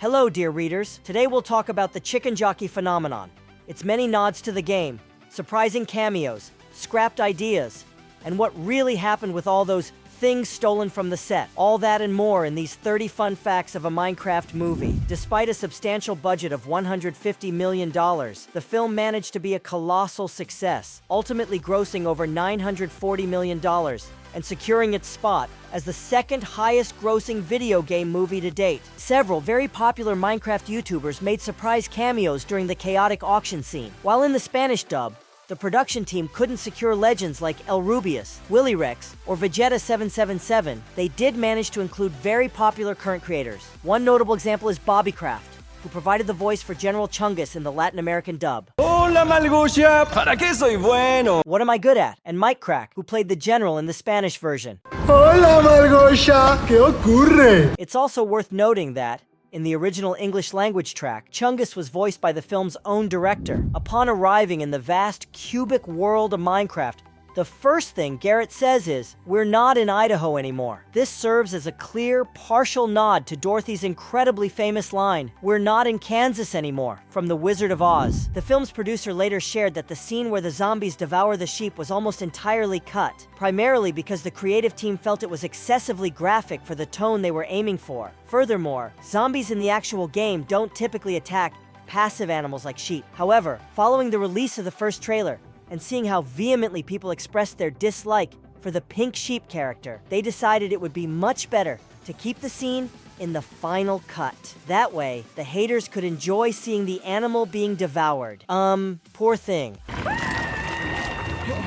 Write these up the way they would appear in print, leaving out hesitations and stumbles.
Hello, dear readers. Today we'll talk about the chicken jockey phenomenon. Its many nods to the game, surprising cameos, scrapped ideas, and what really happened with all those things stolen from the set. All that and more in these 30 fun facts of a Minecraft movie. Despite a substantial budget of $150 million, the film managed to be a colossal success, ultimately grossing over $940 million and securing its spot as the second highest grossing video game movie to date. Several very popular Minecraft YouTubers made surprise cameos during the chaotic auction scene. While in the Spanish dub, the production team couldn't secure legends like El Rubius, Willy Rex, or Vegeta777, they did manage to include very popular current creators. One notable example is Bobbycraft, who provided the voice for General Chungus in the Latin American dub. Hola, Malgusia, ¿para qué soy bueno? What am I good at? And Mike Crack, who played the General in the Spanish version. Hola, Malgosia, ¿qué ocurre? It's also worth noting that, in the original English language track, Chungus was voiced by the film's own director. Upon arriving in the vast cubic world of Minecraft, the first thing Garrett says is, "We're not in Idaho anymore." This serves as a clear, partial nod to Dorothy's incredibly famous line, "We're not in Kansas anymore," from The Wizard of Oz. The film's producer later shared that the scene where the zombies devour the sheep was almost entirely cut, primarily because the creative team felt it was excessively graphic for the tone they were aiming for. Furthermore, zombies in the actual game don't typically attack passive animals like sheep. However, following the release of the first trailer, and seeing how vehemently people expressed their dislike for the pink sheep character, they decided it would be much better to keep the scene in the final cut. That way, the haters could enjoy seeing the animal being devoured. Poor thing.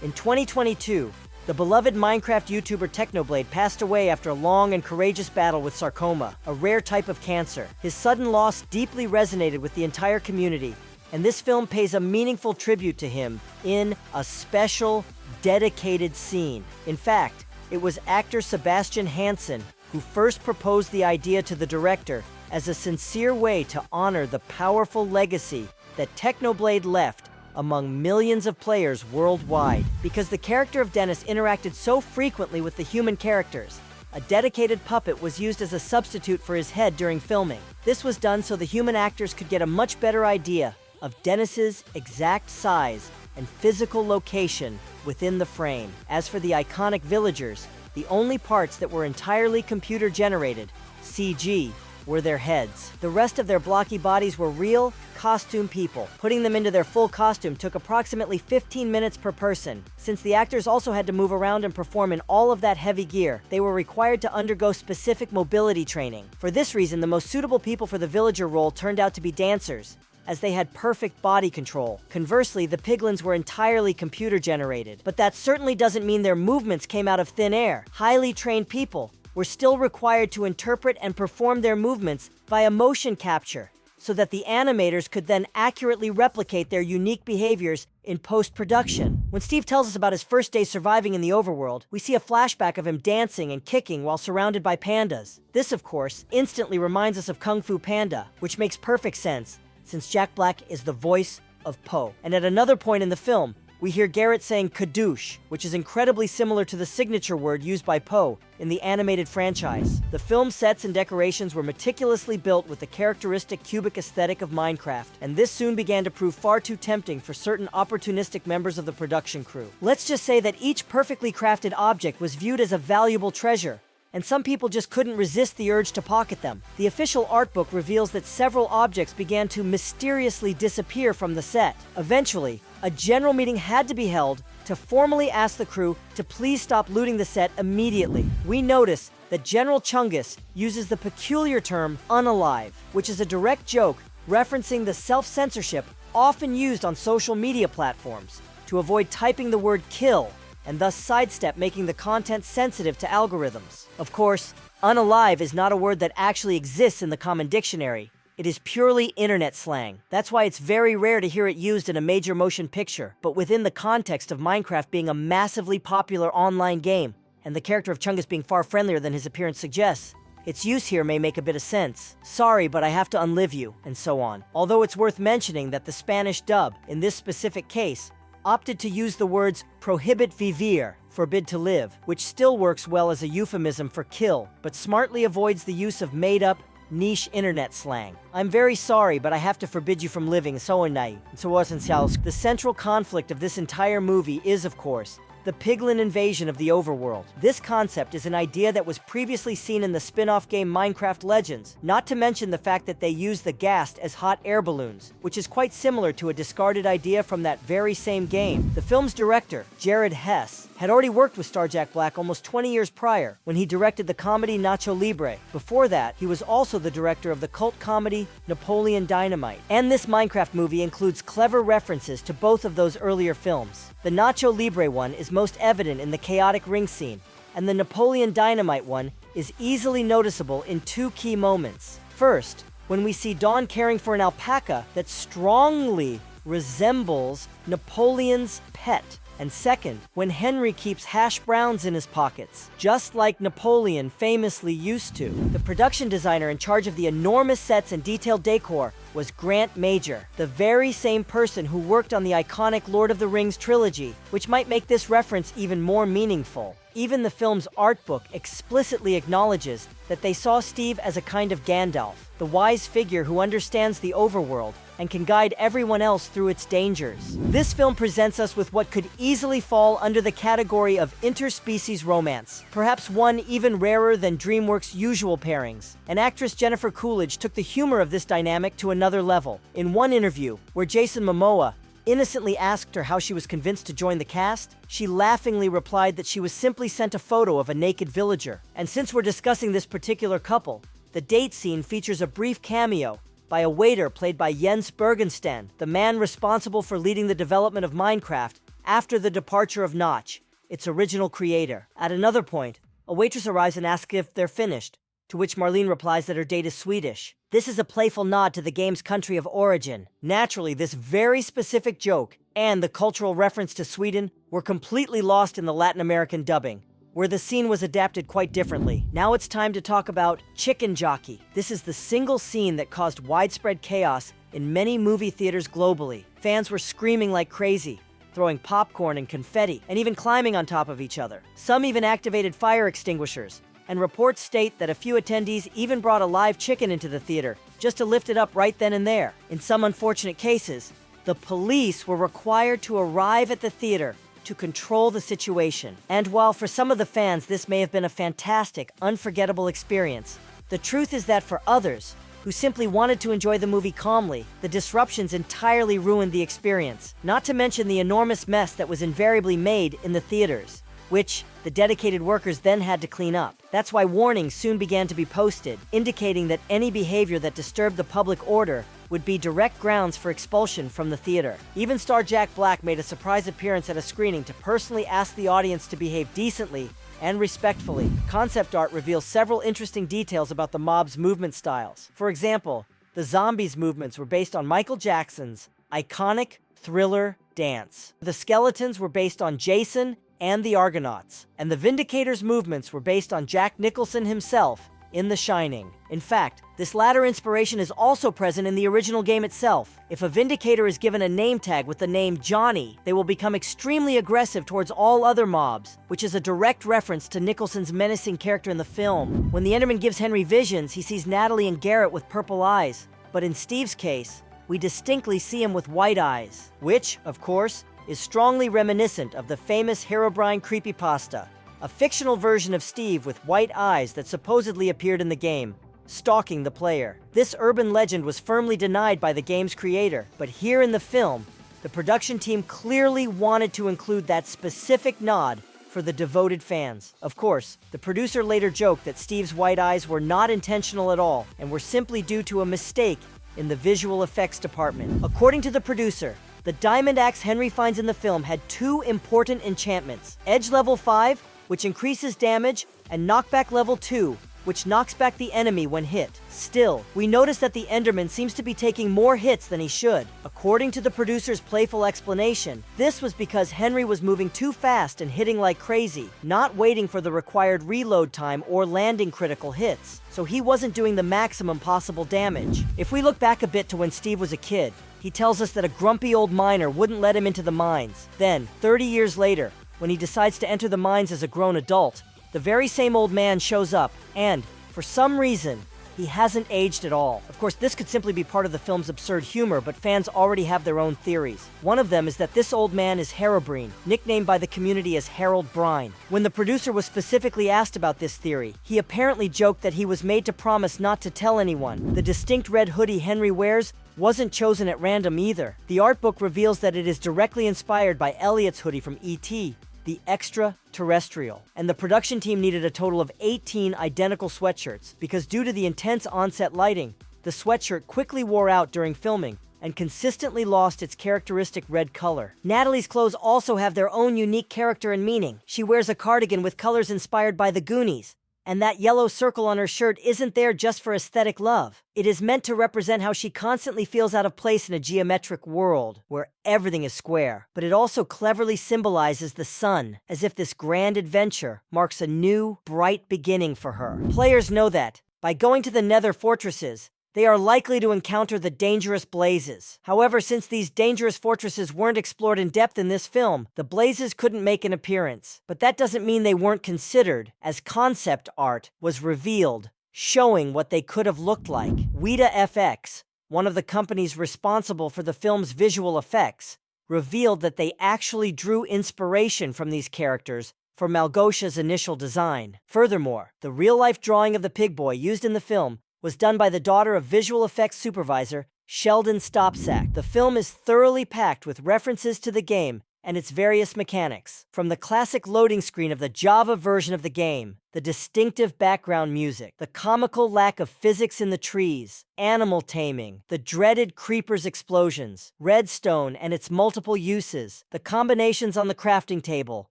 In 2022, the beloved Minecraft YouTuber Technoblade passed away after a long and courageous battle with sarcoma, a rare type of cancer. His sudden loss deeply resonated with the entire community, and this film pays a meaningful tribute to him in a special, dedicated scene. In fact, it was actor Sebastian Hansen who first proposed the idea to the director as a sincere way to honor the powerful legacy that Technoblade left among millions of players worldwide. Because the character of Dennis interacted so frequently with the human characters, a dedicated puppet was used as a substitute for his head during filming. This was done so the human actors could get a much better idea of Dennis's exact size and physical location within the frame. As for the iconic villagers, the only parts that were entirely computer-generated, CG, were their heads. The rest of their blocky bodies were real, costume people. Putting them into their full costume took approximately 15 minutes per person. Since the actors also had to move around and perform in all of that heavy gear, they were required to undergo specific mobility training. For this reason, the most suitable people for the villager role turned out to be dancers, as they had perfect body control. Conversely, the piglins were entirely computer-generated. But that certainly doesn't mean their movements came out of thin air. Highly trained people were still required to interpret and perform their movements via motion capture, so that the animators could then accurately replicate their unique behaviors in post-production. When Steve tells us about his first day surviving in the overworld, we see a flashback of him dancing and kicking while surrounded by pandas. This, of course, instantly reminds us of Kung Fu Panda, which makes perfect sense, since Jack Black is the voice of Po. And at another point in the film, we hear Garrett saying kadoosh, which is incredibly similar to the signature word used by Po in the animated franchise. The film sets and decorations were meticulously built with the characteristic cubic aesthetic of Minecraft, and this soon began to prove far too tempting for certain opportunistic members of the production crew. Let's just say that each perfectly crafted object was viewed as a valuable treasure, and some people just couldn't resist the urge to pocket them. The official art book reveals that several objects began to mysteriously disappear from the set. Eventually, a general meeting had to be held to formally ask the crew to please stop looting the set immediately. We notice that General Chungus uses the peculiar term unalive, which is a direct joke referencing the self-censorship often used on social media platforms to avoid typing the word kill, and thus sidestep making the content sensitive to algorithms. Of course, unalive is not a word that actually exists in the common dictionary. It is purely internet slang. That's why it's very rare to hear it used in a major motion picture, but within the context of Minecraft being a massively popular online game, and the character of Chungus being far friendlier than his appearance suggests, its use here may make a bit of sense. Sorry, but I have to unlive you, and so on. Although it's worth mentioning that the Spanish dub, in this specific case, opted to use the words prohibit vivir, forbid to live, which still works well as a euphemism for kill, but smartly avoids the use of made-up, niche internet slang. I'm very sorry, but I have to forbid you from living The central conflict of this entire movie is, of course, the piglin invasion of the overworld. This concept is an idea that was previously seen in the spin-off game Minecraft Legends, not to mention the fact that they use the ghast as hot air balloons, which is quite similar to a discarded idea from that very same game. The film's director, Jared Hess, had already worked with Star Jack Black almost 20 years prior when he directed the comedy Nacho Libre. Before that, he was also the director of the cult comedy Napoleon Dynamite. And this Minecraft movie includes clever references to both of those earlier films. The Nacho Libre one is most evident in the chaotic ring scene, and the Napoleon Dynamite one is easily noticeable in two key moments. First, when we see Dawn caring for an alpaca that strongly resembles Napoleon's pet. And second, when Henry keeps hash browns in his pockets, just like Napoleon famously used to. The production designer in charge of the enormous sets and detailed decor was Grant Major, the very same person who worked on the iconic Lord of the Rings trilogy, which might make this reference even more meaningful. Even the film's art book explicitly acknowledges that they saw Steve as a kind of Gandalf, the wise figure who understands the overworld and can guide everyone else through its dangers. This film presents us with what could easily fall under the category of interspecies romance, perhaps one even rarer than DreamWorks' usual pairings. And actress Jennifer Coolidge took the humor of this dynamic to another level. In one interview, where Jason Momoa innocently asked her how she was convinced to join the cast, she laughingly replied that she was simply sent a photo of a naked villager. And since we're discussing this particular couple, the date scene features a brief cameo by a waiter played by Jens Bergensten, the man responsible for leading the development of Minecraft after the departure of Notch, its original creator. At another point, a waitress arrives and asks if they're finished, to which Marlene replies that her date is Swedish. This is a playful nod to the game's country of origin. Naturally, this very specific joke and the cultural reference to Sweden were completely lost in the Latin American dubbing, where the scene was adapted quite differently. Now it's time to talk about Chicken Jockey. This is the single scene that caused widespread chaos in many movie theaters globally. Fans were screaming like crazy, throwing popcorn and confetti, and even climbing on top of each other. Some even activated fire extinguishers, and reports state that a few attendees even brought a live chicken into the theater just to lift it up right then and there. In some unfortunate cases, the police were required to arrive at the theater to control the situation. And while for some of the fans this may have been a fantastic, unforgettable experience, the truth is that for others, who simply wanted to enjoy the movie calmly, the disruptions entirely ruined the experience. Not to mention the enormous mess that was invariably made in the theaters, which the dedicated workers then had to clean up. That's why warnings soon began to be posted, indicating that any behavior that disturbed the public order would be direct grounds for expulsion from the theater. Even star Jack Black made a surprise appearance at a screening to personally ask the audience to behave decently and respectfully. Concept art reveals several interesting details about the mob's movement styles. For example, the zombies' movements were based on Michael Jackson's iconic Thriller dance. The skeletons were based on Jason and the Argonauts, and the Vindicators' movements were based on Jack Nicholson himself in The Shining. In fact, this latter inspiration is also present in the original game itself. If a Vindicator is given a name tag with the name Johnny, they will become extremely aggressive towards all other mobs, which is a direct reference to Nicholson's menacing character in the film. When the Enderman gives Henry visions, he sees Natalie and Garrett with purple eyes, but in Steve's case, we distinctly see him with white eyes, which, of course, is strongly reminiscent of the famous Herobrine creepypasta, a fictional version of Steve with white eyes that supposedly appeared in the game, stalking the player. This urban legend was firmly denied by the game's creator, but here in the film, the production team clearly wanted to include that specific nod for the devoted fans. Of course, the producer later joked that Steve's white eyes were not intentional at all and were simply due to a mistake in the visual effects department. According to the producer, the diamond axe Henry finds in the film had two important enchantments: Edge Level 5, which increases damage, and Knockback Level 2, which knocks back the enemy when hit. Still, we notice that the Enderman seems to be taking more hits than he should. According to the producer's playful explanation, this was because Henry was moving too fast and hitting like crazy, not waiting for the required reload time or landing critical hits, so he wasn't doing the maximum possible damage. If we look back a bit to when Steve was a kid, he tells us that a grumpy old miner wouldn't let him into the mines. Then, 30 years later, when he decides to enter the mines as a grown adult, the very same old man shows up, and, for some reason, He hasn't aged at all. Of course, this could simply be part of the film's absurd humor, but fans already have their own theories. One of them is that this old man is Herobrine, nicknamed by the community as Harold Brine. When the producer was specifically asked about this theory, he apparently joked that he was made to promise not to tell anyone. The distinct red hoodie Henry wears wasn't chosen at random either. The art book reveals that it is directly inspired by Elliot's hoodie from E.T., the extraterrestrial. And the production team needed a total of 18 identical sweatshirts, because due to the intense on-set lighting, the sweatshirt quickly wore out during filming and consistently lost its characteristic red color. Natalie's clothes also have their own unique character and meaning. She wears a cardigan with colors inspired by the Goonies, and that yellow circle on her shirt isn't there just for aesthetic love. It is meant to represent how she constantly feels out of place in a geometric world where everything is square. But it also cleverly symbolizes the sun, as if this grand adventure marks a new, bright beginning for her. Players know that, by going to the Nether Fortresses, they are likely to encounter the dangerous Blazes. However, since these dangerous fortresses weren't explored in depth in this film, the Blazes couldn't make an appearance. But that doesn't mean they weren't considered, as concept art was revealed, showing what they could have looked like. Weta FX, one of the companies responsible for the film's visual effects, revealed that they actually drew inspiration from these characters for Małgosia's initial design. Furthermore, the real-life drawing of the Pig Boy used in the film was done by the daughter of visual effects supervisor Sheldon Stopsack. The film is thoroughly packed with references to the game and its various mechanics. From the classic loading screen of the Java version of the game, the distinctive background music, the comical lack of physics in the trees, animal taming, the dreaded creepers explosions, redstone and its multiple uses, the combinations on the crafting table,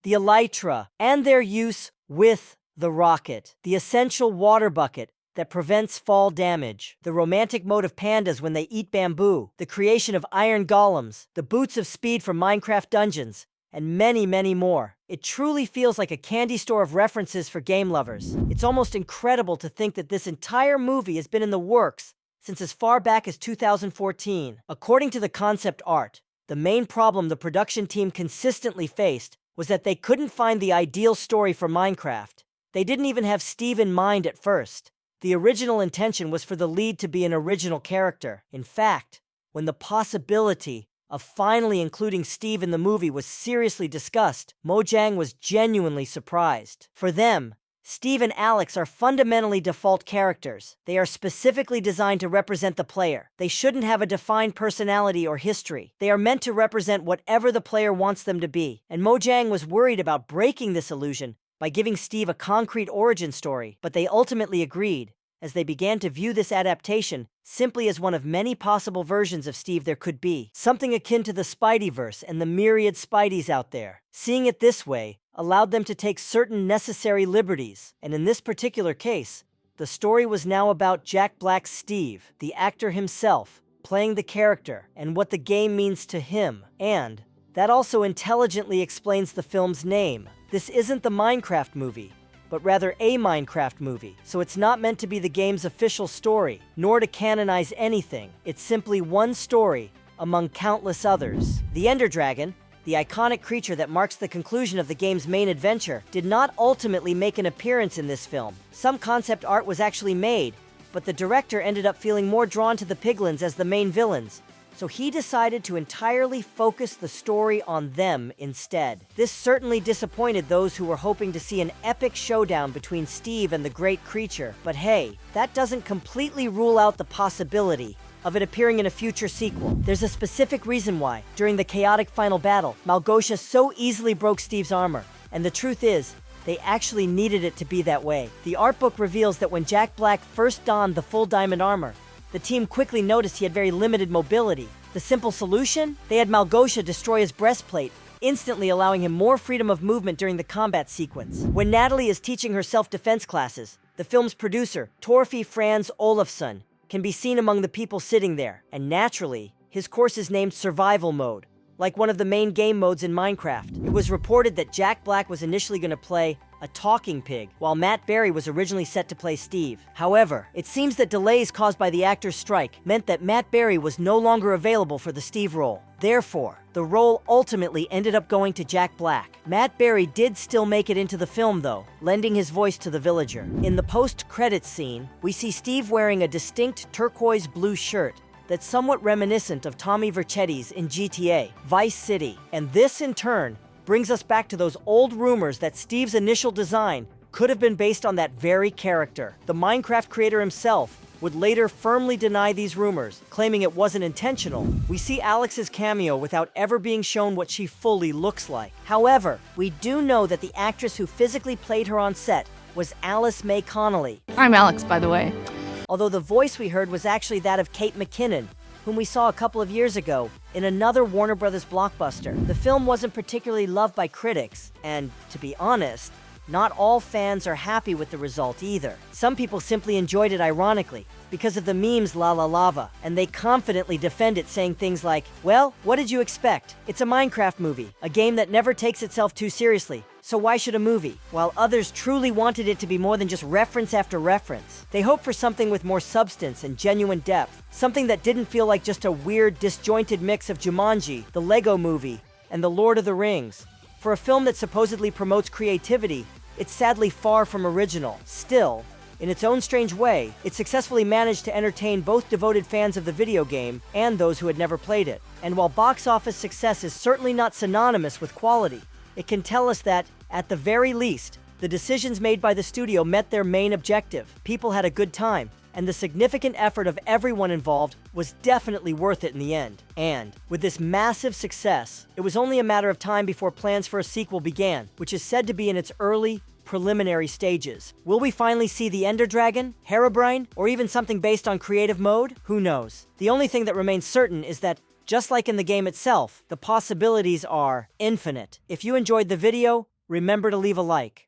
the elytra, and their use with the rocket, the essential water bucket that prevents fall damage, the romantic mode of pandas when they eat bamboo, the creation of iron golems, the boots of speed from Minecraft dungeons, and many, many more. It truly feels like a candy store of references for game lovers. It's almost incredible to think that this entire movie has been in the works since as far back as 2014. According to the concept art, the main problem the production team consistently faced was that they couldn't find the ideal story for Minecraft. They didn't even have Steve in mind at first. The original intention was for the lead to be an original character. In fact, when the possibility of finally including Steve in the movie was seriously discussed, Mojang was genuinely surprised. For them, Steve and Alex are fundamentally default characters. They are specifically designed to represent the player. They shouldn't have a defined personality or history. They are meant to represent whatever the player wants them to be. And Mojang was worried about breaking this illusion by giving Steve a concrete origin story, but they ultimately agreed, as they began to view this adaptation simply as one of many possible versions of Steve there could be, something akin to the Spideyverse and the myriad Spideys out there. Seeing it this way allowed them to take certain necessary liberties, and in this particular case, the story was now about Jack Black's Steve, the actor himself, playing the character, and what the game means to him, and that also intelligently explains the film's name. This isn't the Minecraft movie, but rather a Minecraft movie, so it's not meant to be the game's official story, nor to canonize anything. It's simply one story among countless others. The Ender Dragon, the iconic creature that marks the conclusion of the game's main adventure, did not ultimately make an appearance in this film. Some concept art was actually made, but the director ended up feeling more drawn to the piglins as the main villains, so he decided to entirely focus the story on them instead. This certainly disappointed those who were hoping to see an epic showdown between Steve and the great creature, but hey, that doesn't completely rule out the possibility of it appearing in a future sequel. There's a specific reason why, during the chaotic final battle, Małgosia so easily broke Steve's armor, and the truth is, they actually needed it to be that way. The art book reveals that when Jack Black first donned the full diamond armor, the team quickly noticed he had very limited mobility. The simple solution? They had Małgosia destroy his breastplate, instantly allowing him more freedom of movement during the combat sequence. When Natalie is teaching her self-defense classes, the film's producer, Torfi Franz Olafsson, can be seen among the people sitting there, and naturally, his course is named Survival Mode, like one of the main game modes in Minecraft. It was reported that Jack Black was initially going to play a talking pig, while Matt Berry was originally set to play Steve. However, it seems that delays caused by the actor's strike meant that Matt Berry was no longer available for the Steve role. Therefore, the role ultimately ended up going to Jack Black. Matt Berry did still make it into the film though, lending his voice to the villager. In the post-credits scene, we see Steve wearing a distinct turquoise blue shirt that's somewhat reminiscent of Tommy Vercetti's in GTA, Vice City. And this, in turn, brings us back to those old rumors that Steve's initial design could have been based on that very character. The Minecraft creator himself would later firmly deny these rumors, claiming it wasn't intentional. We see Alex's cameo without ever being shown what she fully looks like. However, we do know that the actress who physically played her on set was Alice May Connolly. I'm Alex, by the way. Although the voice we heard was actually that of Kate McKinnon, whom we saw a couple of years ago in another Warner Brothers blockbuster. The film wasn't particularly loved by critics, and to be honest, not all fans are happy with the result either. Some people simply enjoyed it ironically, because of the memes La La Lava, and they confidently defend it saying things like, well, what did you expect? It's a Minecraft movie, a game that never takes itself too seriously, so why should a movie? While others truly wanted it to be more than just reference after reference. They hoped for something with more substance and genuine depth, something that didn't feel like just a weird, disjointed mix of Jumanji, the Lego Movie, and The Lord of the Rings. For a film that supposedly promotes creativity, it's sadly far from original. Still, in its own strange way, it successfully managed to entertain both devoted fans of the video game and those who had never played it. And while box office success is certainly not synonymous with quality, it can tell us that, at the very least, the decisions made by the studio met their main objective. People had a good time, and the significant effort of everyone involved was definitely worth it in the end. And, with this massive success, it was only a matter of time before plans for a sequel began, which is said to be in its early, preliminary stages. Will we finally see the Ender Dragon, Herobrine, or even something based on creative mode? Who knows? The only thing that remains certain is that, just like in the game itself, the possibilities are infinite. If you enjoyed the video, remember to leave a like.